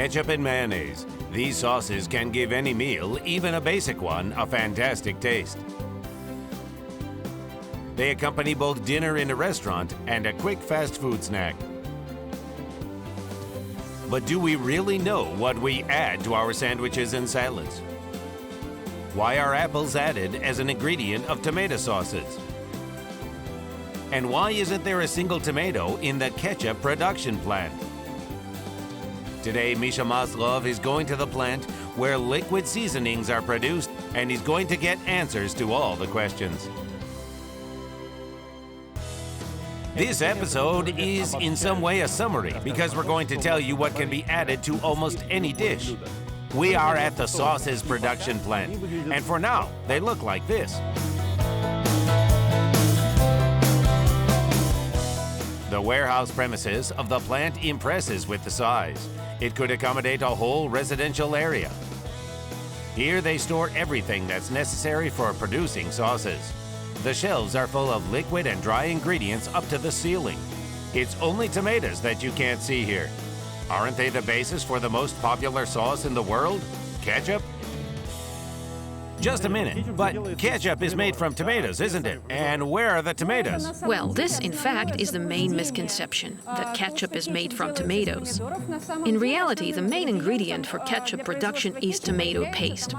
Ketchup and mayonnaise. These sauces can give any meal, even a basic one, a fantastic taste. They accompany both dinner in a restaurant and a quick fast food snack. But do we really know what we add to our sandwiches and salads? Why are apples added as an ingredient of tomato sauces? And why isn't there a single tomato in the ketchup production plant? Today, Misha Maslov is going to the plant where liquid seasonings are produced, and he's going to get answers to all the questions. This episode is in some way a summary because we're going to tell you what can be added to almost any dish. We are at the sauces production plant, and for now, they look like this. The warehouse premises of the plant impresses with the size. It could accommodate a whole residential area. Here they store everything that's necessary for producing sauces. The shelves are full of liquid and dry ingredients up to the ceiling. It's only tomatoes that you can't see here. Aren't they the basis for the most popular sauce in the world? Ketchup? Just a minute, but ketchup is made from tomatoes, isn't it? And where are the tomatoes? Well, this, in fact, is the main misconception, that ketchup is made from tomatoes. In reality, the main ingredient for ketchup production is tomato paste.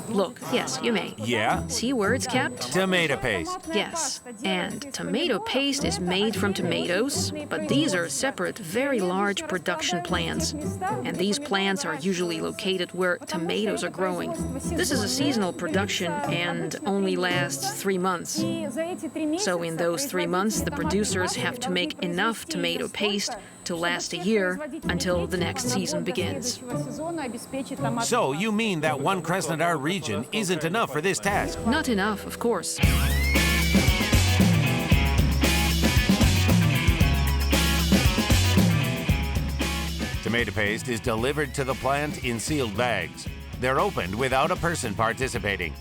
Look, yes, you may. Yeah? See where it's kept? Tomato paste. Yes, and tomato paste is made from tomatoes, but these are separate, very large production plants. And these plants are usually located where tomatoes are growing. This is a seasonal production and only lasts 3 months. So in those 3 months, the producers have to make enough tomato paste to last a year until the next season begins. So you mean that one Krasnodar region isn't enough for this task? Not enough, of course. Tomato paste is delivered to the plant in sealed bags. They're opened without a person participating.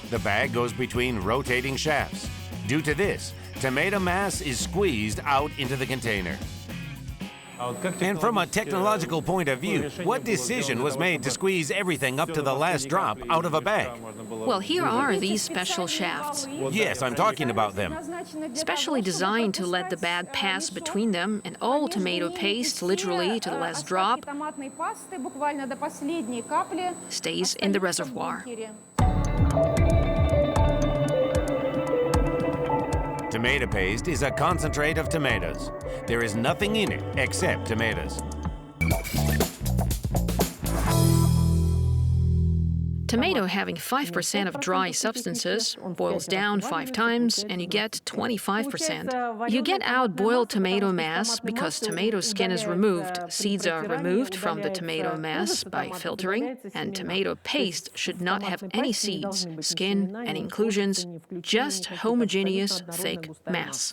The bag goes between rotating shafts. Due to this, tomato mass is squeezed out into the container. And from a technological point of view, what decision was made to squeeze everything up to the last drop out of a bag? Well, here are these special shafts. Yes, I'm talking about them. Specially designed to let the bag pass between them, and all tomato paste, literally to the last drop, stays in the reservoir. Tomato paste is a concentrate of tomatoes. There is nothing in it except tomatoes. Tomato having 5% of dry substances boils down 5 times and you get 25%. You get out boiled tomato mass because tomato skin is removed. Seeds are removed from the tomato mass by filtering, and tomato paste should not have any seeds, skin, and inclusions, just homogeneous, thick mass.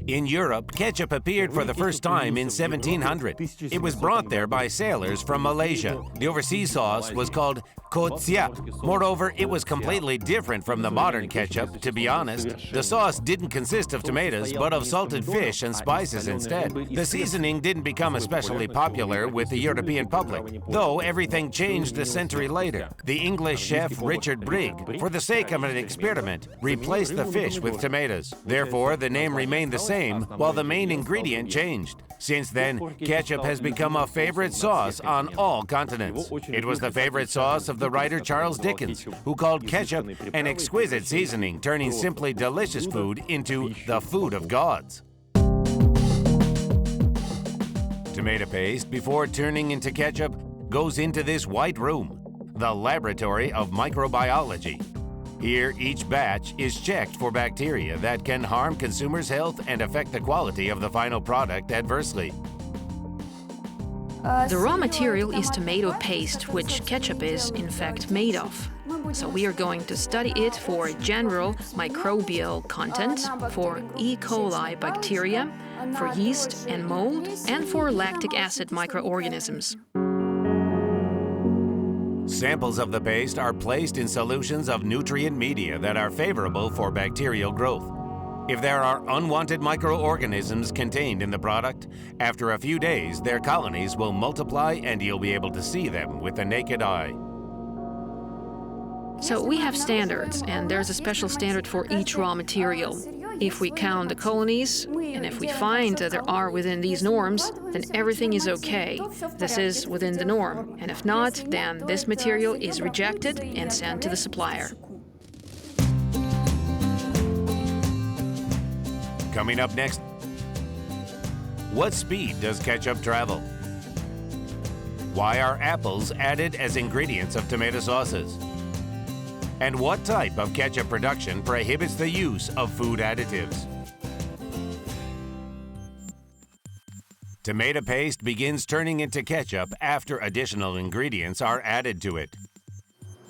In Europe, ketchup appeared for the first time in 1700. It was brought there by sailors from Malaysia. The overseas sauce was called Ketchup. Moreover, it was completely different from the modern ketchup, to be honest. The sauce didn't consist of tomatoes, but of salted fish and spices instead. The seasoning didn't become especially popular with the European public, though everything changed a century later. The English chef Richard Brigg, for the sake of an experiment, replaced the fish with tomatoes. Therefore, the name remained the same, while the main ingredient changed. Since then, ketchup has become a favorite sauce on all continents. It was the favorite sauce of the writer Charles Dickens, who called ketchup an exquisite seasoning, turning simply delicious food into the food of gods. Tomato paste, before turning into ketchup, goes into this white room, the laboratory of microbiology. Here, each batch is checked for bacteria that can harm consumers' health and affect the quality of the final product adversely. The raw material is tomato paste, which ketchup is, in fact, made of. So we are going to study it for general microbial content, for E. coli bacteria, for yeast and mold, and for lactic acid microorganisms. Samples of the paste are placed in solutions of nutrient media that are favorable for bacterial growth. If there are unwanted microorganisms contained in the product, after a few days, their colonies will multiply and you'll be able to see them with the naked eye. So we have standards, and there's a special standard for each raw material. If we count the colonies, and if we find that there are within these norms, then everything is okay. This is within the norm. And if not, then this material is rejected and sent to the supplier. Coming up next, what speed does ketchup travel? Why are apples added as ingredients of tomato sauces? And what type of ketchup production prohibits the use of food additives? Tomato paste begins turning into ketchup after additional ingredients are added to it.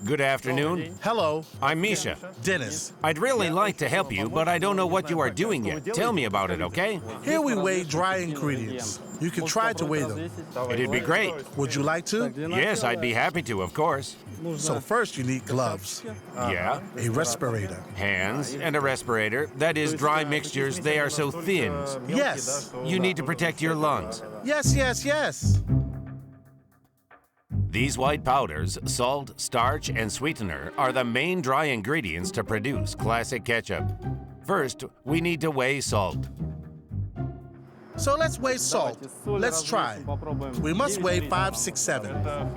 Good afternoon. Hello. I'm Misha. Dennis. I'd really like to help you, but I don't know what you are doing yet. Tell me about it, okay? Here we weigh dry ingredients. You can try to weigh them. It'd be great. Would you like to? Yes, I'd be happy to, of course. So first you need gloves, Yeah, a respirator. hands and a respirator. That is dry mixtures. They are so thin. Yes. You need to protect your lungs. Yes. These white powders, salt, starch, and sweetener, are the main dry ingredients to produce classic ketchup. First, we need to weigh salt. So let's weigh salt. Let's try. We must weigh 5, 6, 7.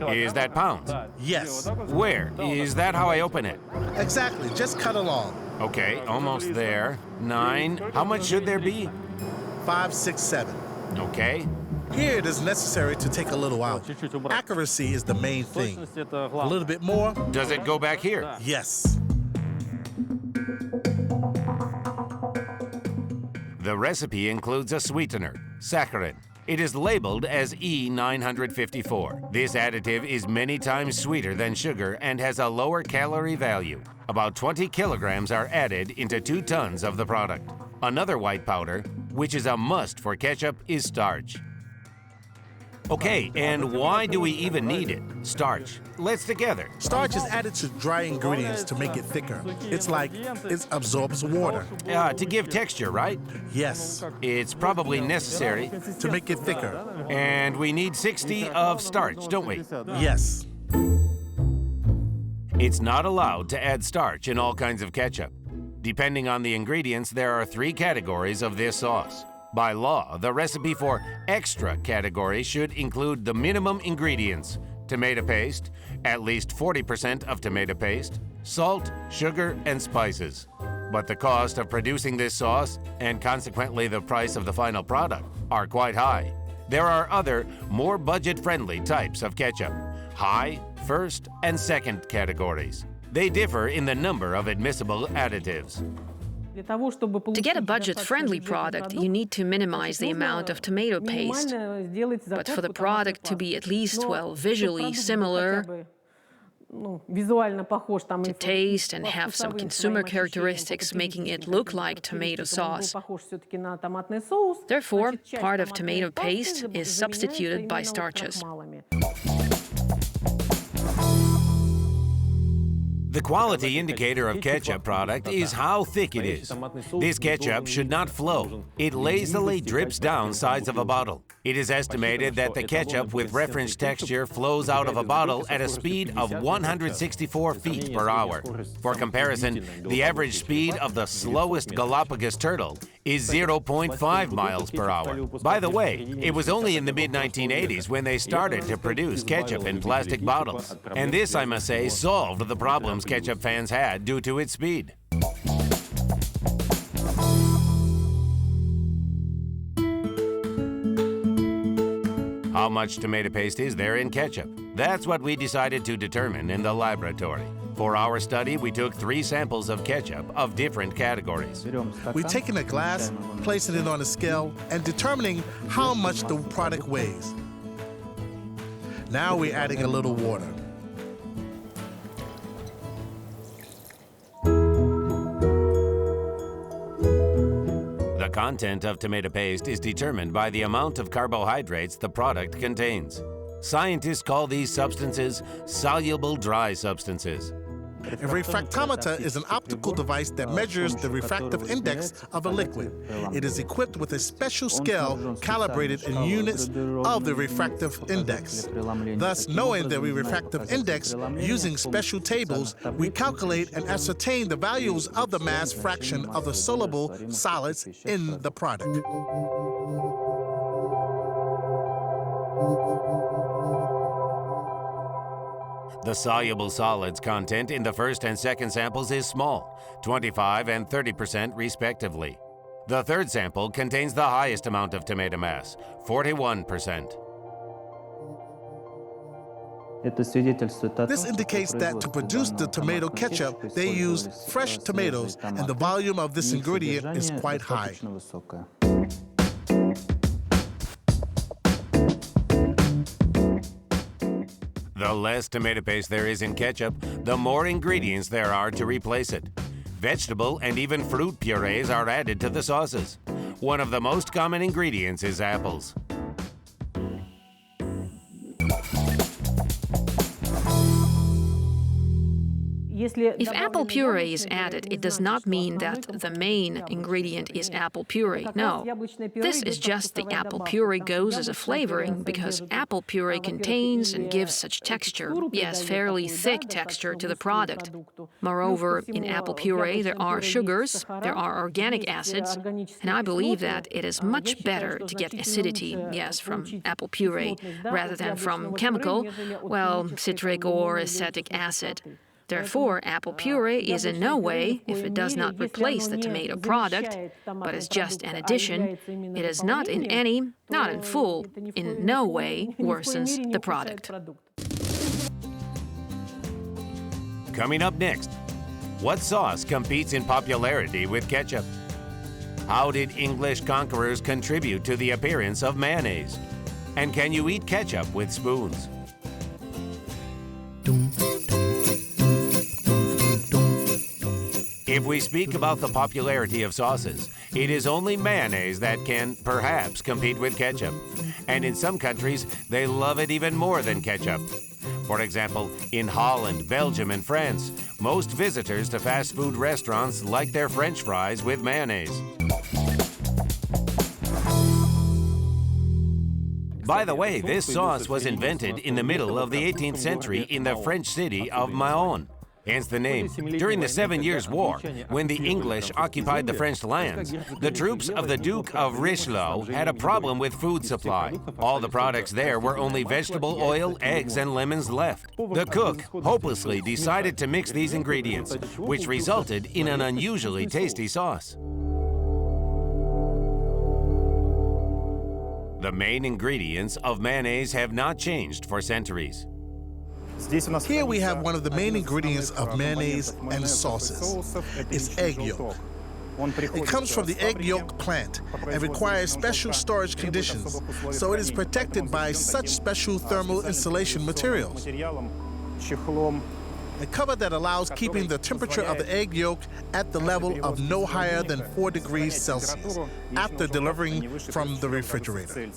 Is that pounds? Yes. Where? Is that how I open it? Exactly. Just cut along. Okay, almost there. 9. How much should there be? 5, 6, 7. Okay. Here it is necessary to take a little out. Accuracy is the main thing. A little bit more? Does it go back here? Yes. The recipe includes a sweetener, saccharin. It is labeled as E954. This additive is many times sweeter than sugar and has a lower calorie value. About 20 kilograms are added into 2 tons of the product. Another white powder, which is a must for ketchup, is starch. Okay, and why do we even need it? Starch. Let's together. Starch is added to dry ingredients to make it thicker. It's like it absorbs water. To give texture, right? Yes. It's probably necessary. To make it thicker. And we need 60 of starch, don't we? Yes. It's not allowed to add starch in all kinds of ketchup. Depending on the ingredients, there are 3 categories of this sauce. By law, the recipe for extra category should include the minimum ingredients: tomato paste, at least 40% of tomato paste, salt, sugar, and spices. But the cost of producing this sauce, and consequently the price of the final product, are quite high. There are other, more budget-friendly types of ketchup: high, first, and second categories. They differ in the number of admissible additives. To get a budget-friendly product, you need to minimize the amount of tomato paste. But for the product to be at least, well, visually similar, to taste and have some consumer characteristics making it look like tomato sauce. Therefore, part of tomato paste is substituted by starches. The quality indicator of ketchup product is how thick it is. This ketchup should not flow. It lazily drips down sides of a bottle. It is estimated that the ketchup with reference texture flows out of a bottle at a speed of 164 feet per hour. For comparison, the average speed of the slowest Galapagos turtle is 0.5 miles per hour. By the way, it was only in the mid-1980s when they started to produce ketchup in plastic bottles. And this, I must say, solved the problems ketchup fans had due to its speed. How much tomato paste is there in ketchup? That's what we decided to determine in the laboratory. For our study, we took 3 samples of ketchup of different categories. We take in a glass, placing it on a scale, and determining how much the product weighs. Now we're adding a little water. The content of tomato paste is determined by the amount of carbohydrates the product contains. Scientists call these substances soluble dry substances. A refractometer is an optical device that measures the refractive index of a liquid. It is equipped with a special scale calibrated in units of the refractive index. Thus, knowing the refractive index using special tables, we calculate and ascertain the values of the mass fraction of the soluble solids in the product. The soluble solids content in the first and second samples is small, 25 and 30% respectively. The third sample contains the highest amount of tomato mass, 41%. This indicates that to produce the tomato ketchup, they use fresh tomatoes, and the volume of this ingredient is quite high. The less tomato paste there is in ketchup, the more ingredients there are to replace it. Vegetable and even fruit purees are added to the sauces. One of the most common ingredients is apples. If apple puree is added, it does not mean that the main ingredient is apple puree. No, this is just the apple puree goes as a flavoring because apple puree contains and gives such texture, yes, fairly thick texture to the product. Moreover, in apple puree there are sugars, there are organic acids, and I believe that it is much better to get acidity, yes, from apple puree rather than from chemical, well, citric or acetic acid. Therefore, apple puree is in no way, if it does not replace the tomato product, but is just an addition, it is not in any, not in full, in no way worsens the product. Coming up next, what sauce competes in popularity with ketchup? How did English conquerors contribute to the appearance of mayonnaise? And can you eat ketchup with spoons? If we speak about the popularity of sauces, it is only mayonnaise that can, perhaps, compete with ketchup. And in some countries, they love it even more than ketchup. For example, in Holland, Belgium, and France, most visitors to fast food restaurants like their French fries with mayonnaise. By the way, this sauce was invented in the middle of the 18th century in the French city of Mayonnaise. Hence the name. During the 7 Years' War, when the English occupied the French lands, the troops of the Duke of Richelieu had a problem with food supply. All the products there were only vegetable oil, eggs, and lemons left. The cook hopelessly decided to mix these ingredients, which resulted in an unusually tasty sauce. The main ingredients of mayonnaise have not changed for centuries. Here we have one of the main ingredients of mayonnaise and sauces. It's egg yolk. It comes from the egg yolk plant and requires special storage conditions, so it is protected by such special thermal insulation materials. A cover that allows keeping the temperature of the egg yolk at the level of no higher than 4 degrees Celsius after delivering from the refrigerator.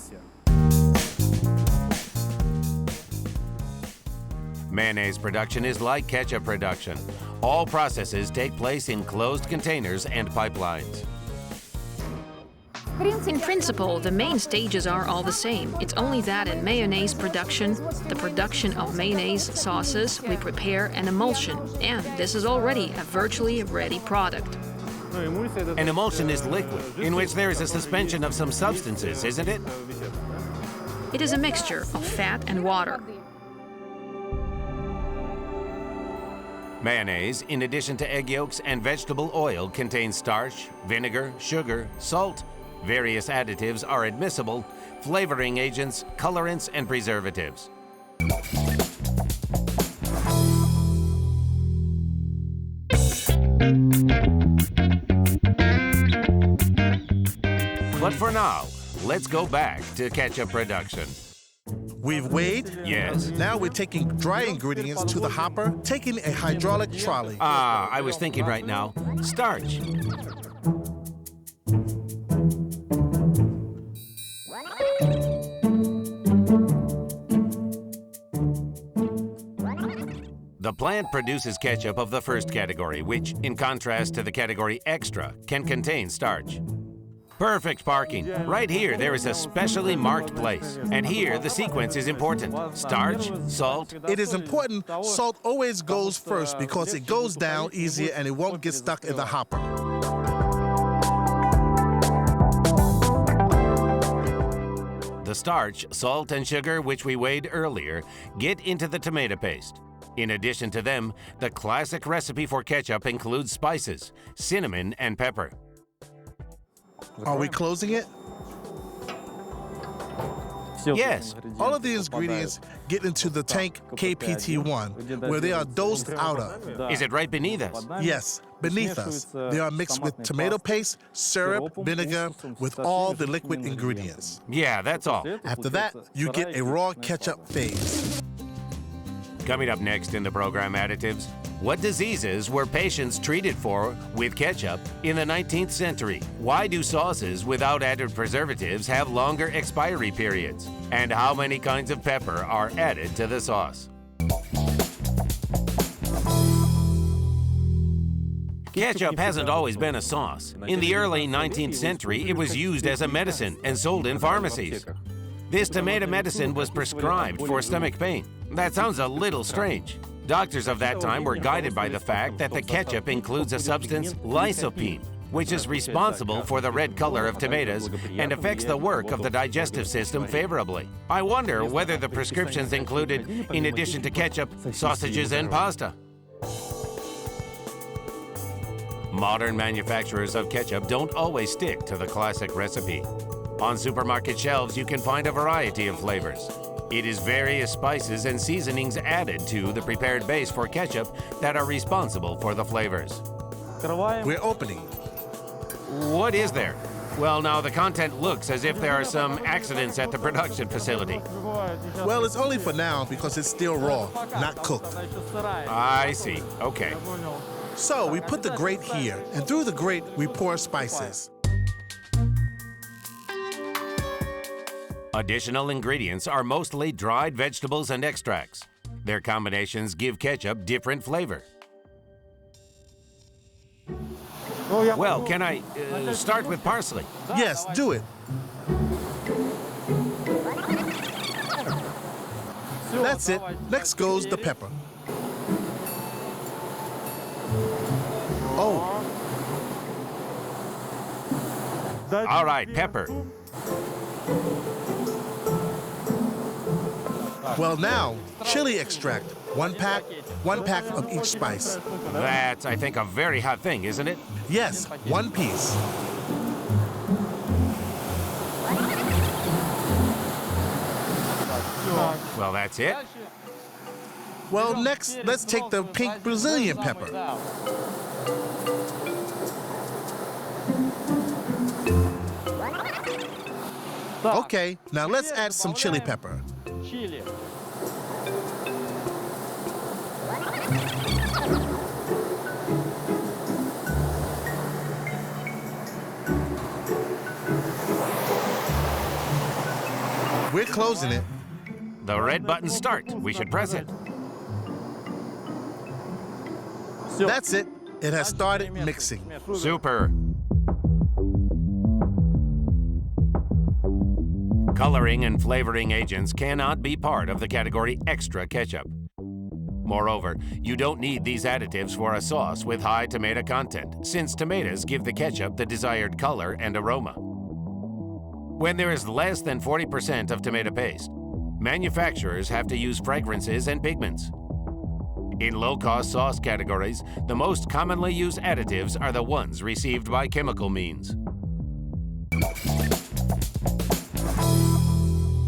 Mayonnaise production is like ketchup production. All processes take place in closed containers and pipelines. In principle, the main stages are all the same. It's only that in mayonnaise production, the production of mayonnaise sauces, we prepare an emulsion, and this is already a virtually ready product. An emulsion is liquid, in which there is a suspension of some substances, isn't it? It is a mixture of fat and water. Mayonnaise, in addition to egg yolks and vegetable oil, contains starch, vinegar, sugar, salt. Various additives are admissible, flavoring agents, colorants, and preservatives. But for now, let's go back to ketchup production. We've weighed. Yes. Now we're taking dry ingredients to the hopper, taking a hydraulic trolley. I was thinking right now, starch. The plant produces ketchup of the first category, which, in contrast to the category extra, can contain starch. Perfect parking. Right here, there is a specially marked place. And here, the sequence is important. Starch, salt. It is important salt always goes first because it goes down easier and it won't get stuck in the hopper. The starch, salt, and sugar, which we weighed earlier, get into the tomato paste. In addition to them, the classic recipe for ketchup includes spices, cinnamon, and pepper. Are we closing it? Yes. All of the ingredients get into the tank KPT1, where they are dosed out of. Is it right beneath us? Yes, beneath us. They are mixed with tomato paste, syrup, vinegar, with all the liquid ingredients. Yeah, that's all. After that, you get a raw ketchup phase. Coming up next in the program Additives, what diseases were patients treated for with ketchup in the 19th century? Why do sauces without added preservatives have longer expiry periods? And how many kinds of pepper are added to the sauce? Ketchup hasn't always been a sauce. In the early 19th century, it was used as a medicine and sold in pharmacies. This tomato medicine was prescribed for stomach pain. That sounds a little strange. Doctors of that time were guided by the fact that the ketchup includes a substance, lycopene, which is responsible for the red color of tomatoes and affects the work of the digestive system favorably. I wonder whether the prescriptions included, in addition to ketchup, sausages and pasta. Modern manufacturers of ketchup don't always stick to the classic recipe. On supermarket shelves, you can find a variety of flavors. It is various spices and seasonings added to the prepared base for ketchup that are responsible for the flavors. We're opening. What is there? Well, now the content looks as if there are some accidents at the production facility. Well, it's only for now because it's still raw, not cooked. I see. Okay. So we put the grate here, and through the grate, we pour spices. Additional ingredients are mostly dried vegetables and extracts. Their combinations give ketchup different flavor. Well, can I start with parsley? Yes, do it. That's it. Next goes the pepper. Oh. All right, pepper. Well, now, chili extract. One pack of each spice. That's, I think, a very hot thing, isn't it? Yes, 1 piece. Well, that's it. Well, next, let's take the pink Brazilian pepper. Okay, now let's add some chili pepper. We're closing it. The red button start. We should press it. That's it. It has started mixing. Super. Coloring and flavoring agents cannot be part of the category extra ketchup. Moreover, you don't need these additives for a sauce with high tomato content, since tomatoes give the ketchup the desired color and aroma. When there is less than 40% of tomato paste, manufacturers have to use fragrances and pigments. In low-cost sauce categories, the most commonly used additives are the ones received by chemical means.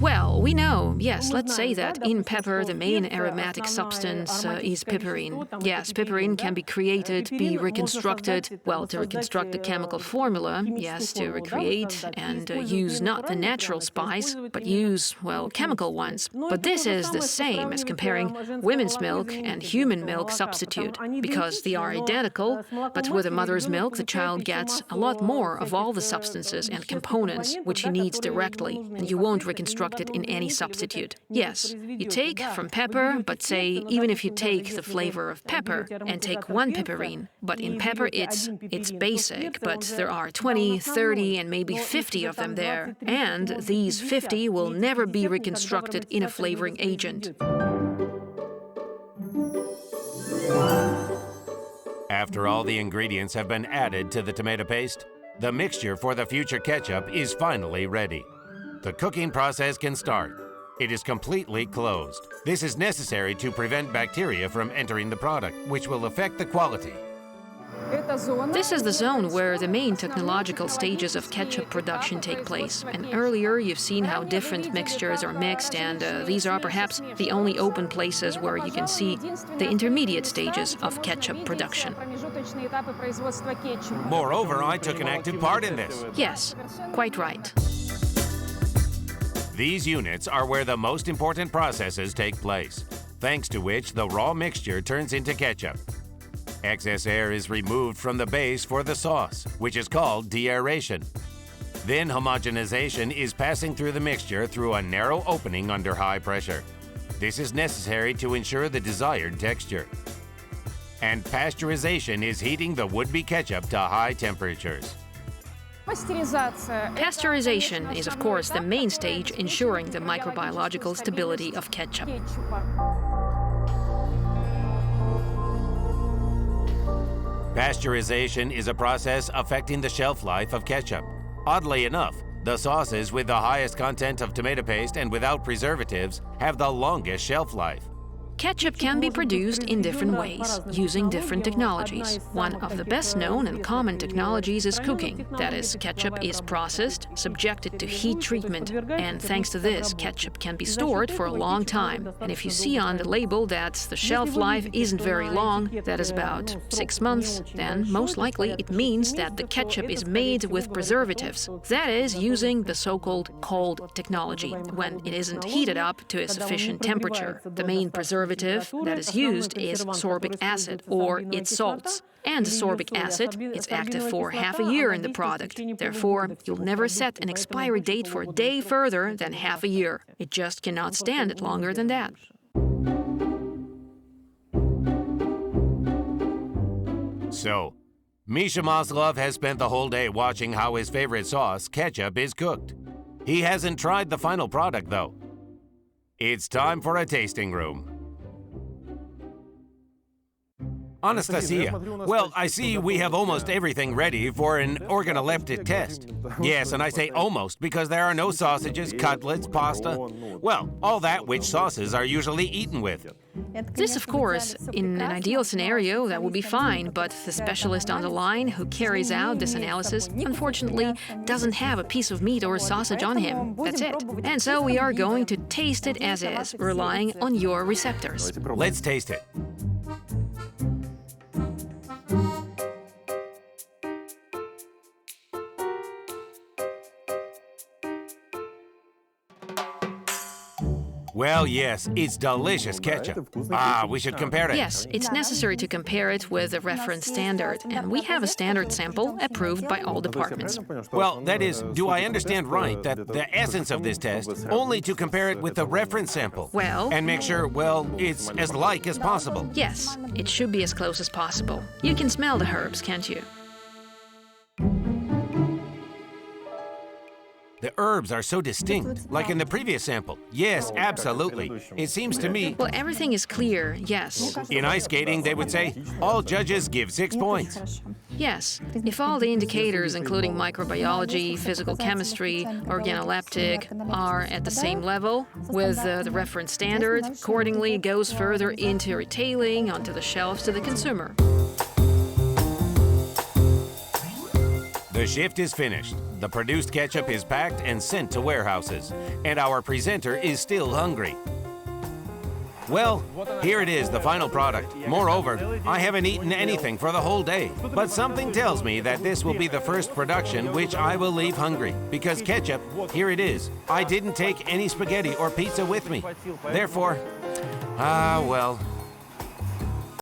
Well, we know, yes, let's say that in pepper the main aromatic substance is piperine. Yes, piperine can be created, be reconstructed, well, to reconstruct the chemical formula, yes, to recreate and use not the natural spice, but use, well, chemical ones. But this is the same as comparing women's milk and human milk substitute, because they are identical, but with a mother's milk the child gets a lot more of all the substances and components which he needs directly, and you won't reconstruct it in any substitute. Yes, you take from pepper, but say, even if you take the flavor of pepper and take one piperine, but in pepper it's basic, but there are 20, 30, and maybe 50 of them there. And these 50 will never be reconstructed in a flavoring agent. After all the ingredients have been added to the tomato paste, the mixture for the future ketchup is finally ready. The cooking process can start. It is completely closed. This is necessary to prevent bacteria from entering the product, which will affect the quality. This is the zone where the main technological stages of ketchup production take place. And earlier you've seen how different mixtures are mixed, and these are perhaps the only open places where you can see the intermediate stages of ketchup production. Moreover, I took an active part in this. Yes, quite right. These units are where the most important processes take place, thanks to which the raw mixture turns into ketchup. Excess air is removed from the base for the sauce, which is called deaeration. Then homogenization is passing through the mixture through a narrow opening under high pressure. This is necessary to ensure the desired texture. And pasteurization is heating the would-be ketchup to high temperatures. Pasteurization is, of course, the main stage ensuring the microbiological stability of ketchup. Pasteurization is a process affecting the shelf life of ketchup. Oddly enough, the sauces with the highest content of tomato paste and without preservatives have the longest shelf life. Ketchup can be produced in different ways, using different technologies. One of the best known and common technologies is cooking. That is, ketchup is processed, subjected to heat treatment, and thanks to this, ketchup can be stored for a long time. And if you see on the label that the shelf life isn't very long, that is about 6 months, then most likely it means that the ketchup is made with preservatives. That is, using the so-called cold technology, when it isn't heated up to a sufficient temperature. The main preservative that is used is sorbic acid, or its salts. And sorbic acid is active for half a year in the product. Therefore, you'll never set an expiry date for a day further than half a year. It just cannot stand it longer than that. So, Misha Maslov has spent the whole day watching how his favorite sauce, ketchup, is cooked. He hasn't tried the final product, though. It's time for a tasting room. Anastasia, well, I see we have almost everything ready for an organoleptic test. Yes, and I say almost because there are no sausages, cutlets, pasta. Well, all that which sauces are usually eaten with. This, of course, in an ideal scenario, that would be fine, but the specialist on the line who carries out this analysis, unfortunately, doesn't have a piece of meat or sausage on him. That's it. And so we are going to taste it as is, relying on your receptors. Let's taste it. Well, yes, it's delicious ketchup. Ah, we should compare it. Yes, it's necessary to compare it with a reference standard, and we have a standard sample approved by all departments. Well, that is, do I understand right that the essence of this test only to compare it with the reference sample? Well... And make sure, well, it's as like as possible. Yes, it should be as close as possible. You can smell the herbs, can't you? The herbs are so distinct, like in the previous sample. Yes, absolutely. It seems to me... Well, everything is clear, yes. In ice skating, they would say, all judges give 6 points. Yes, if all the indicators, including microbiology, physical chemistry, organoleptic, are at the same level, with the reference standard, accordingly it goes further into retailing onto the shelves to the consumer. The shift is finished. The produced ketchup is packed and sent to warehouses, and our presenter is still hungry. Well, here it is, the final product. Moreover, I haven't eaten anything for the whole day, but something tells me that this will be the first production which I will leave hungry, because ketchup, here it is. I didn't take any spaghetti or pizza with me. Therefore, well,